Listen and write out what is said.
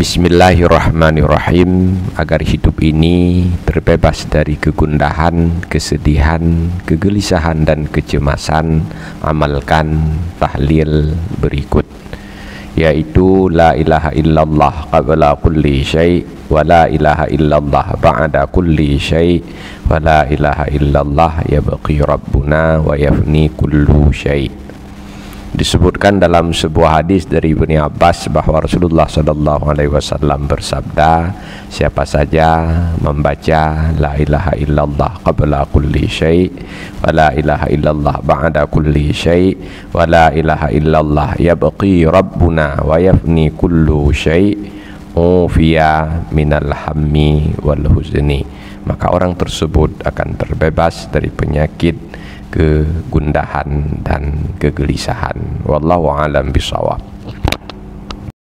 Bismillahirrahmanirrahim. Agar hidup ini terbebas dari kegundahan, kesedihan, kegelisahan dan kecemasan, amalkan tahlil berikut, yaitu la ilaha illallah qabla kulli syai' wa la ilaha illallah ba'da kulli syai' wa la ilaha illallah yabqi rabbuna wa yafni kullu syai'. Disebutkan dalam sebuah hadis dari Ibnu Abbas bahwa Rasulullah SAW bersabda, siapa saja membaca la ilaha illallah qabla kulli syai' wa la ilaha illallah ba'da kulli syai' wa la ilaha illallah yabqi rabbuna wa yafni kullu syai' ufiya minal hammi wal huzni, maka orang tersebut akan terbebas dari penyakit kegundahan dan kegelisahan. Wallahu a'lam bishawab.